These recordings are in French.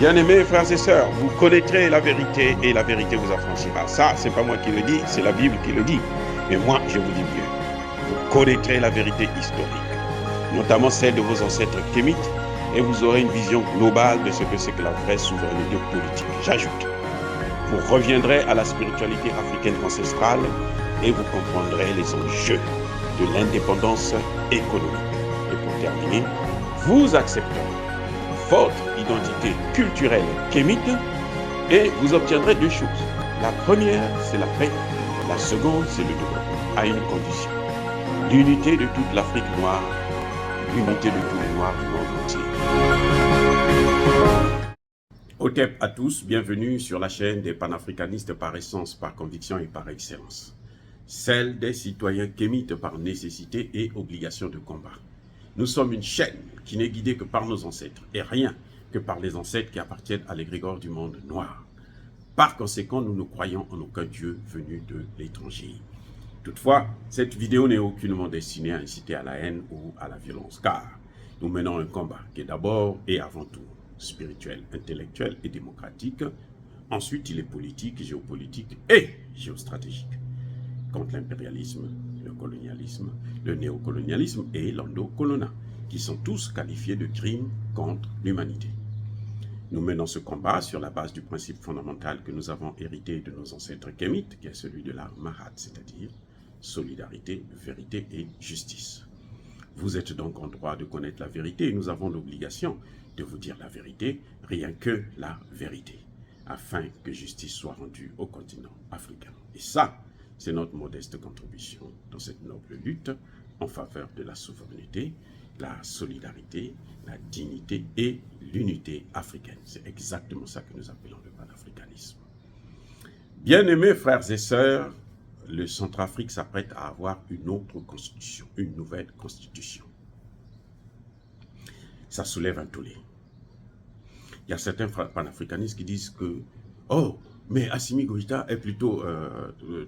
Bien-aimés frères et sœurs, vous connaîtrez la vérité et la vérité vous affranchira. Ça, c'est pas moi qui le dis, c'est la Bible qui le dit. Mais moi, je vous dis mieux. Vous connaîtrez la vérité historique, notamment celle de vos ancêtres kémites, et vous aurez une vision globale de ce que c'est que la vraie souveraineté politique. J'ajoute, vous reviendrez à la spiritualité africaine ancestrale et vous comprendrez les enjeux de l'indépendance économique. Et pour terminer, vous accepterez votre identité culturelle kémite et vous obtiendrez deux choses. La première, c'est la paix. La seconde, c'est le développement, à une condition. L'unité de toute l'Afrique noire, l'unité de tous les Noirs du monde entier. Otep à tous, bienvenue sur la chaîne des panafricanistes par essence, par conviction et par excellence. Celle des citoyens kémites par nécessité et obligation de combat. Nous sommes une chaîne qui n'est guidée que par nos ancêtres et rien que par les ancêtres qui appartiennent à l'égrégore du monde noir. Par conséquent, nous ne croyons en aucun Dieu venu de l'étranger. Toutefois, cette vidéo n'est aucunement destinée à inciter à la haine ou à la violence, car nous menons un combat qui est d'abord et avant tout spirituel, intellectuel et démocratique. Ensuite, il est politique, géopolitique et géostratégique. Contre l'impérialisme, le colonialisme, le néocolonialisme et l'endocolonat, qui sont tous qualifiés de crimes contre l'humanité. Nous menons ce combat sur la base du principe fondamental que nous avons hérité de nos ancêtres kémites, qui est celui de la Mahat, c'est-à-dire solidarité, vérité et justice. Vous êtes donc en droit de connaître la vérité et nous avons l'obligation de vous dire la vérité, rien que la vérité, afin que justice soit rendue au continent africain. Et ça, c'est notre modeste contribution dans cette noble lutte en faveur de la souveraineté, la solidarité, la dignité et l'unité africaine. C'est exactement ça que nous appelons le panafricanisme. Bien-aimés frères et sœurs, le Centrafrique s'apprête à avoir une autre constitution, une nouvelle constitution. Ça soulève un tollé. Il y a certains panafricanistes qui disent que « Oh, mais Assimi Goïta est plutôt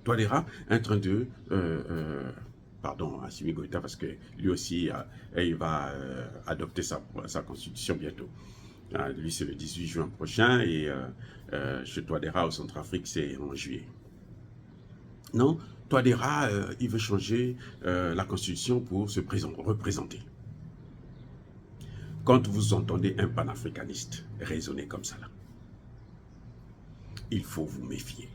Touadéra en train de... pardon, Assimi Goïta, parce que lui aussi, il va adopter sa constitution bientôt. Lui, c'est le 18 juin prochain et chez Touadéra au Centrafrique, c'est en juillet. Non, Touadéra, il veut changer la constitution pour se représenter. Quand vous entendez un panafricaniste raisonner comme ça, là, il faut vous méfier.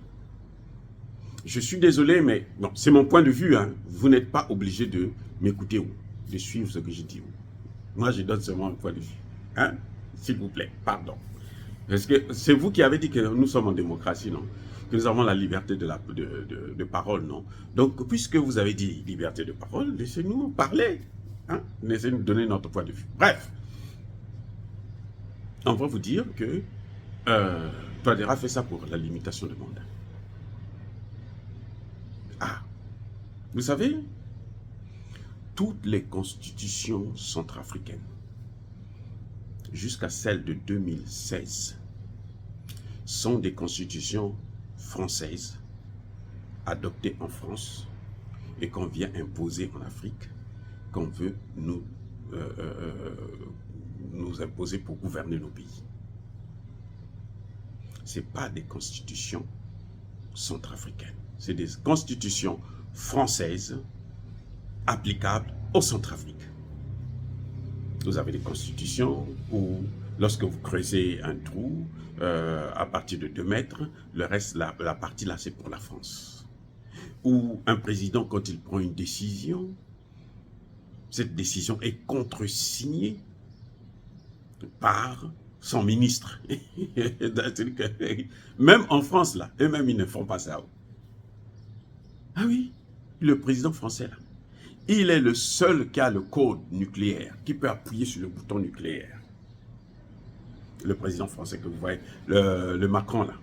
Je suis désolé, mais non, c'est mon point de vue. Hein. Vous n'êtes pas obligé de m'écouter ou de suivre ce que je dis. Moi, je donne seulement un point de vue. Hein? S'il vous plaît, pardon. Parce que c'est vous qui avez dit que nous sommes en démocratie, non? Que nous avons la liberté de parole, non? Donc, puisque vous avez dit liberté de parole, laissez-nous parler. Hein? Laissez-nous donner notre point de vue. Bref, on va vous dire que Touadéra fait ça pour la limitation de mandat. Ah, vous savez, toutes les constitutions centrafricaines, jusqu'à celle de 2016, sont des constitutions françaises, adoptées en France, et qu'on vient imposer en Afrique, qu'on veut nous imposer pour gouverner nos pays. Ce n'est pas des constitutions centrafricaines. C'est des constitutions françaises applicables au Centrafrique. Vous avez des constitutions où, lorsque vous creusez un trou à partir de 2 mètres, le reste, la partie là, c'est pour la France. Ou un président, quand il prend une décision, cette décision est contresignée par son ministre. Même en France, là, eux-mêmes, ils ne font pas ça. Ah oui, le président français, là, il est le seul qui a le code nucléaire, qui peut appuyer sur le bouton nucléaire. Le président français que vous voyez, le Macron, là.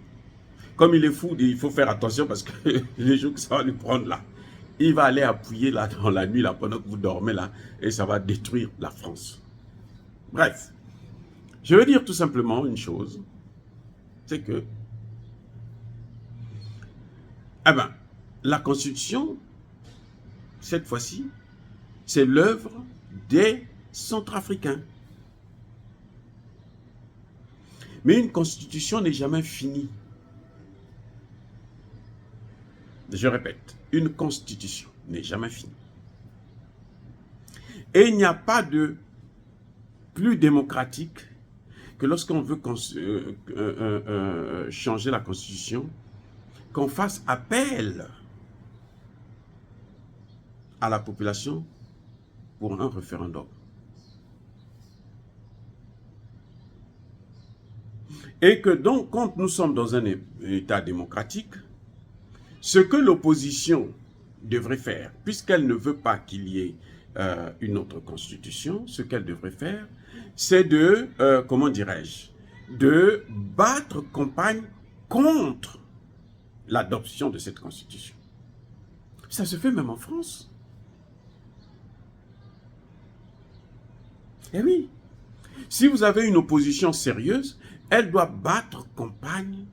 Comme il est fou, il faut faire attention parce que les jours que ça va lui prendre, là, il va aller appuyer là dans la nuit, là, pendant que vous dormez, là, et ça va détruire la France. Bref, je veux dire tout simplement une chose, c'est que, eh ben, la Constitution, cette fois-ci, c'est l'œuvre des Centrafricains. Mais une constitution n'est jamais finie. Je répète, une constitution n'est jamais finie. Et il n'y a pas de plus démocratique que lorsqu'on veut changer la constitution, qu'on fasse appel à la population pour un référendum. Et que donc, quand nous sommes dans un État démocratique, ce que l'opposition devrait faire, puisqu'elle ne veut pas qu'il y ait une autre constitution, ce qu'elle devrait faire, c'est de, comment dirais-je, de battre campagne contre l'adoption de cette constitution. Ça se fait même en France. Eh oui, si vous avez une opposition sérieuse, elle doit battre campagne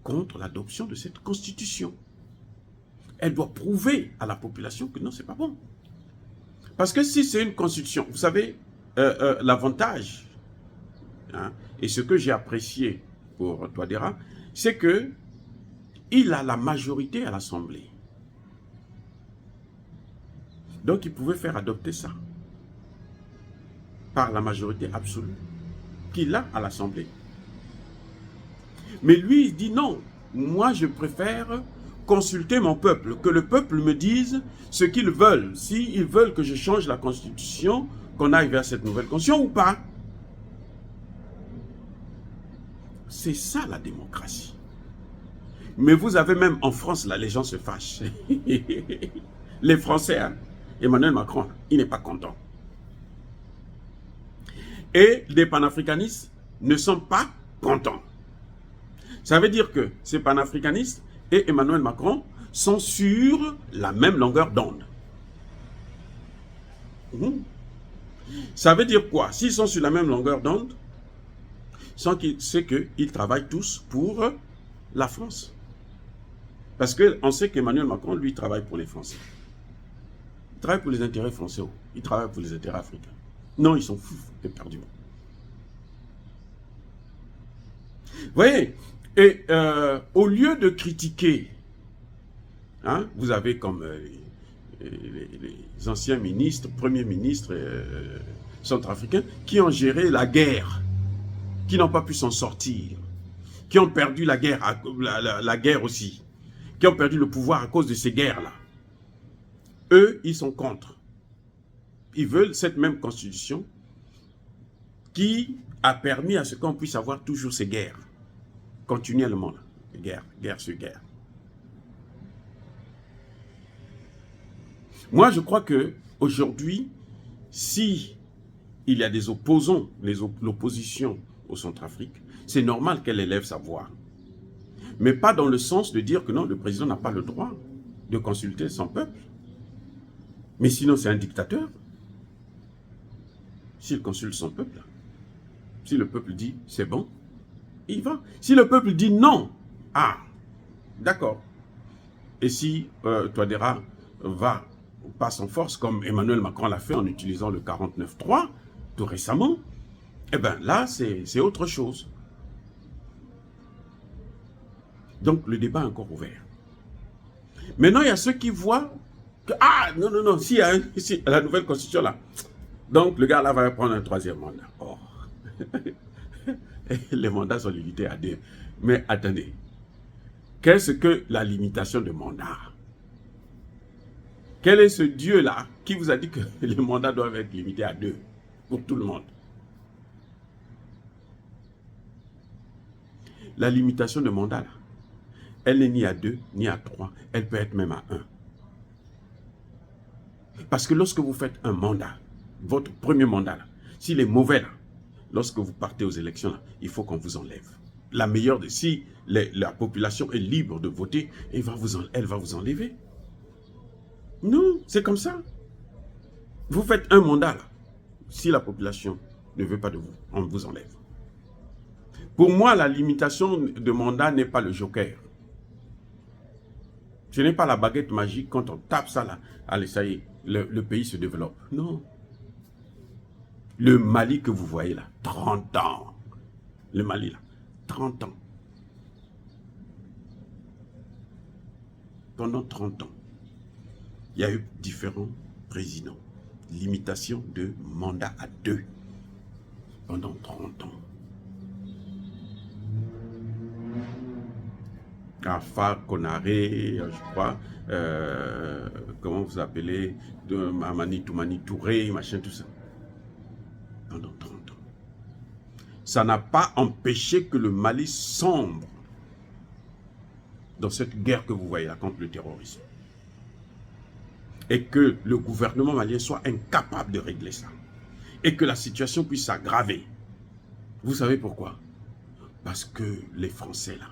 contre l'adoption de cette constitution. Elle doit prouver à la population que non, c'est pas bon. Parce que si c'est une constitution, vous savez, l'avantage, hein, et ce que j'ai apprécié pour Touadéra, c'est que il a la majorité à l'Assemblée. Donc il pouvait faire adopter ça par la majorité absolue qu'il a à l'Assemblée. Mais lui, il dit non, moi je préfère consulter mon peuple, que le peuple me dise ce qu'ils veulent, s'ils veulent que je change la constitution, qu'on aille vers cette nouvelle constitution ou pas. C'est ça la démocratie. Mais vous avez même en France, là, les gens se fâchent. Les Français, hein, Emmanuel Macron, il n'est pas content. Et les panafricanistes ne sont pas contents. Ça veut dire que ces panafricanistes et Emmanuel Macron sont sur la même longueur d'onde. Ça veut dire quoi? S'ils sont sur la même longueur d'onde, c'est qu'ils travaillent tous pour la France. Parce qu'on sait qu'Emmanuel Macron, lui, travaille pour les Français. Il travaille pour les intérêts français. Il travaille pour les intérêts africains. Non, ils sont fous, éperdument. Vous voyez? Et au lieu de critiquer, hein, vous avez comme les anciens ministres, premiers ministres centrafricains, qui ont géré la guerre, qui n'ont pas pu s'en sortir, qui ont perdu la guerre, la guerre aussi, qui ont perdu le pouvoir à cause de ces guerres-là. Eux, ils sont contre. Ils veulent cette même constitution qui a permis à ce qu'on puisse avoir toujours ces guerres. Continuellement, là. Guerre sur guerre. Moi, je crois que aujourd'hui, si il y a des opposants, l'opposition au Centrafrique, c'est normal qu'elle élève sa voix. Mais pas dans le sens de dire que non, le président n'a pas le droit de consulter son peuple. Mais sinon, c'est un dictateur. S'il consulte son peuple, si le peuple dit c'est bon, il va. Si le peuple dit non, ah, d'accord. Et si Touadéra passe en force, comme Emmanuel Macron l'a fait en utilisant le 49.3 tout récemment, eh bien là, c'est autre chose. Donc le débat est encore ouvert. Maintenant, il y a ceux qui voient que, ah, non, si la nouvelle constitution là, donc le gars là va prendre un troisième mandat. Oh. Les mandats sont limités à 2. Mais attendez, qu'est-ce que la limitation de mandat? Quel est ce Dieu-là qui vous a dit que les mandats doivent être limités à 2 pour tout le monde? La limitation de mandat, là, elle n'est ni à 2, ni à 3, elle peut être même à 1. Parce que lorsque vous faites un mandat, votre premier mandat, là, s'il est mauvais, là, lorsque vous partez aux élections, là, il faut qu'on vous enlève. La meilleure de si la population est libre de voter, elle va vous enlever. Non, c'est comme ça. Vous faites un mandat, là. Si la population ne veut pas de vous, on vous enlève. Pour moi, la limitation de mandat n'est pas le joker. Ce n'est pas la baguette magique, quand on tape ça là, allez, ça y est, le pays se développe. Non. Le Mali que vous voyez là, 30 ans. Le Mali là, 30 ans. Pendant 30 ans, il y a eu différents présidents. Limitation de mandat à 2 pendant 30 ans. Alpha Konaré, je crois, comment vous appelez, Mamani Touré, machin, tout ça. Pendant 30 ans. Ça n'a pas empêché que le Mali sombre dans cette guerre que vous voyez là contre le terrorisme. Et que le gouvernement malien soit incapable de régler ça. Et que la situation puisse s'aggraver. Vous savez pourquoi? Parce que les Français là,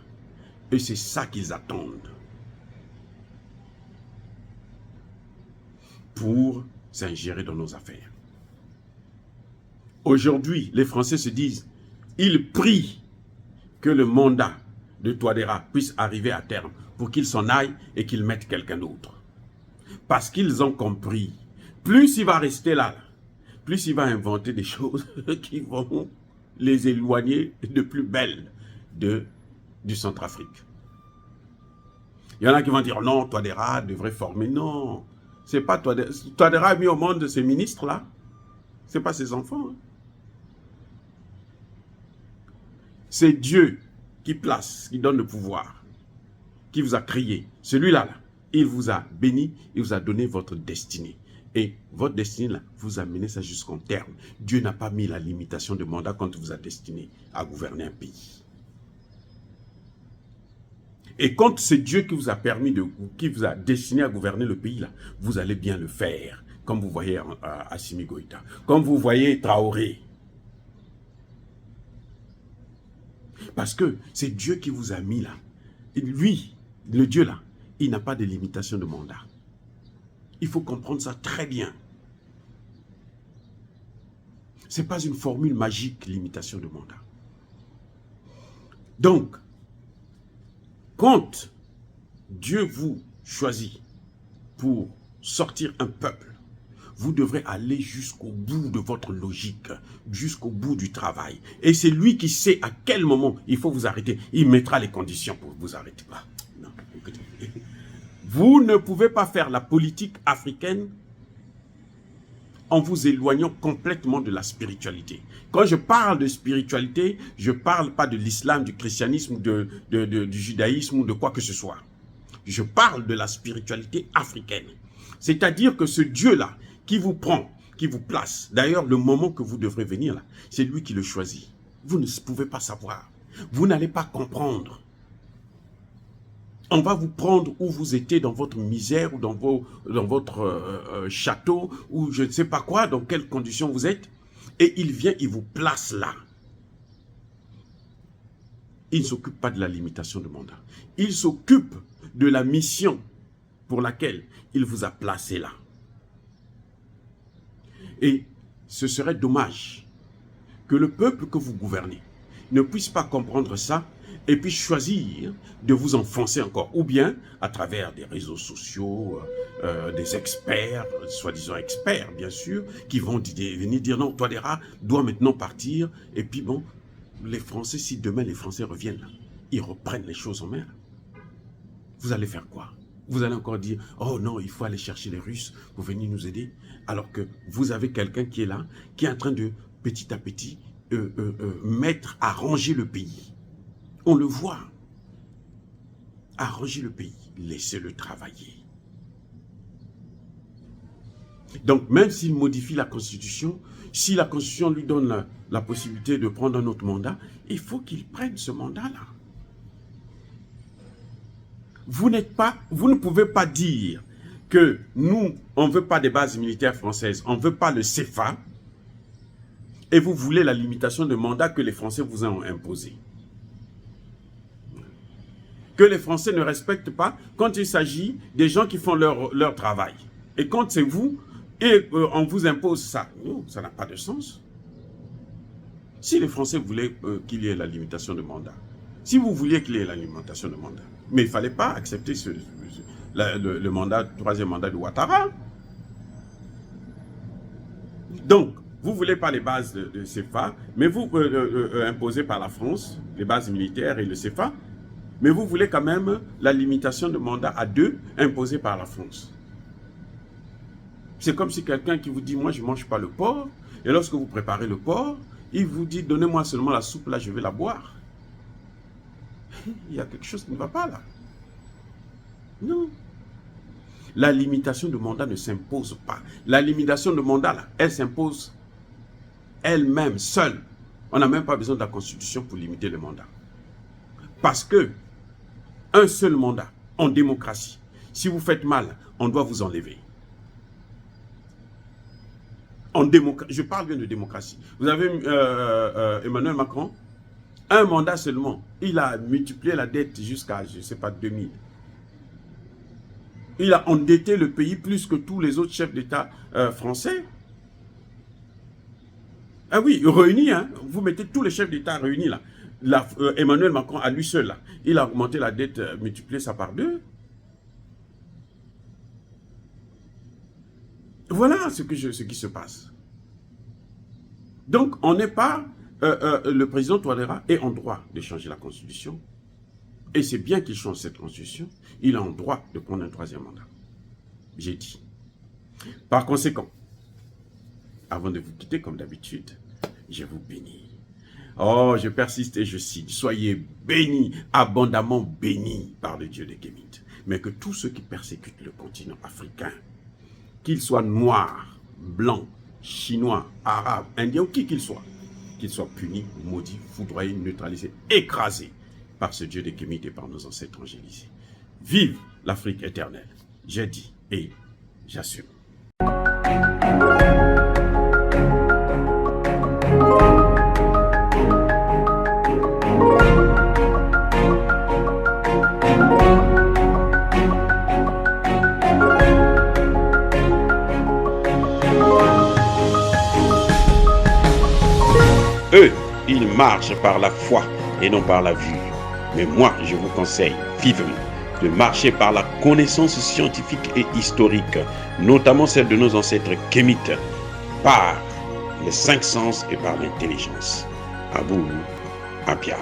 et c'est ça qu'ils attendent pour s'ingérer dans nos affaires. Aujourd'hui, les Français se disent, ils prient que le mandat de Touadéra puisse arriver à terme pour qu'il s'en aille et qu'il mette quelqu'un d'autre. Parce qu'ils ont compris, plus il va rester là, plus il va inventer des choses qui vont les éloigner de plus belle du Centrafrique. Il y en a qui vont dire, non, Touadéra devrait former. Non, c'est pas Touadéra. Touadéra a mis au monde ces ministres-là. Ce n'est pas ses enfants. Hein. C'est Dieu qui place, qui donne le pouvoir, qui vous a créé. Celui-là, là, il vous a béni, il vous a donné votre destinée. Et votre destinée, là, vous a mené ça jusqu'au terme. Dieu n'a pas mis la limitation de mandat quand il vous a destiné à gouverner un pays. Et quand c'est Dieu qui vous a permis, qui vous a destiné à gouverner le pays, là, vous allez bien le faire. Comme vous voyez Assimi Goïta, comme vous voyez Traoré. Parce que c'est Dieu qui vous a mis là. Et lui, le Dieu là, il n'a pas de limitation de mandat. Il faut comprendre ça très bien. Ce n'est pas une formule magique, limitation de mandat. Donc, quand Dieu vous choisit pour sortir un peuple, vous devrez aller jusqu'au bout de votre logique, jusqu'au bout du travail. Et c'est lui qui sait à quel moment il faut vous arrêter. Il mettra les conditions pour vous arrêter. Ah, non, écoutez. Vous ne pouvez pas faire la politique africaine en vous éloignant complètement de la spiritualité. Quand je parle de spiritualité, je ne parle pas de l'islam, du christianisme, du judaïsme ou de quoi que ce soit. Je parle de la spiritualité africaine. C'est-à-dire que ce Dieu-là, qui vous prend, qui vous place, d'ailleurs, le moment que vous devrez venir là, c'est lui qui le choisit. Vous ne pouvez pas savoir. Vous n'allez pas comprendre. On va vous prendre où vous étiez dans votre misère ou dans votre château ou je ne sais pas quoi, dans quelles conditions vous êtes. Et il vient, il vous place là. Il ne s'occupe pas de la limitation de mandat. Il s'occupe de la mission pour laquelle il vous a placé là. Et ce serait dommage que le peuple que vous gouvernez ne puisse pas comprendre ça et puis choisir de vous enfoncer encore. Ou bien à travers des réseaux sociaux, des experts, soi-disant experts bien sûr, qui vont venir dire non, Touadéra doit maintenant partir. Et puis bon, les Français, si demain les Français reviennent là, ils reprennent les choses en main. Vous allez faire quoi? Vous allez encore dire, oh non, il faut aller chercher les Russes pour venir nous aider. Alors que vous avez quelqu'un qui est là, qui est en train de, petit à petit, arranger le pays. On le voit. Arranger le pays. Laissez-le travailler. Donc, même s'il modifie la Constitution, si la Constitution lui donne la possibilité de prendre un autre mandat, il faut qu'il prenne ce mandat-là. Vous ne pouvez pas dire que nous, on ne veut pas des bases militaires françaises, on ne veut pas le CFA, et vous voulez la limitation de mandat que les Français vous ont imposée. Que les Français ne respectent pas quand il s'agit des gens qui font leur travail. Et quand c'est vous, et on vous impose ça, non, ça n'a pas de sens. Si les Français voulaient qu'il y ait la limitation de mandat, si vous vouliez qu'il y ait la limitation de mandat, mais il ne fallait pas accepter le troisième mandat de Ouattara. Donc, Vous ne voulez pas les bases de CFA, mais vous imposées par la France, les bases militaires et le CFA, mais vous voulez quand même la limitation de mandat à 2 imposée par la France. C'est comme si quelqu'un qui vous dit, moi je ne mange pas le porc, et lorsque vous préparez le porc, il vous dit, donnez-moi seulement la soupe, là je vais la boire. Il y a quelque chose qui ne va pas là. Non. La limitation de mandat ne s'impose pas. La limitation de mandat, là, elle s'impose elle-même, seule. On n'a même pas besoin de la Constitution pour limiter le mandat. Parce que un seul mandat en démocratie, si vous faites mal, on doit vous enlever. Je parle bien de démocratie. Vous avez Emmanuel Macron, un mandat seulement. Il a multiplié la dette jusqu'à, je ne sais pas, 2000. Il a endetté le pays plus que tous les autres chefs d'État français. Ah oui, réunis, hein, vous mettez tous les chefs d'État réunis là. Emmanuel Macron, à lui seul, là, il a augmenté la dette, multiplié ça par 2. Voilà ce qui se passe. Donc, on n'est pas... le président Touadéra est en droit de changer la Constitution. Et c'est bien qu'il change cette Constitution. Il a en droit de prendre un 3e mandat. J'ai dit. Par conséquent, avant de vous quitter, comme d'habitude, je vous bénis. Oh, je persiste et je cite. Soyez bénis, abondamment bénis par le Dieu des Kémites. Mais que tous ceux qui persécutent le continent africain, qu'ils soient noirs, blancs, chinois, arabes, indiens ou qui qu'ils soient punis, maudits, foudroyés, neutralisés, écrasés par ce Dieu des Kémites et par nos ancêtres angélisés. Vive l'Afrique éternelle. J'ai dit et j'assume. Eux, ils marchent par la foi et non par la vue. Mais moi, je vous conseille vivement de marcher par la connaissance scientifique et historique, notamment celle de nos ancêtres kémites, par les 5 sens et par l'intelligence. À vous, Apia.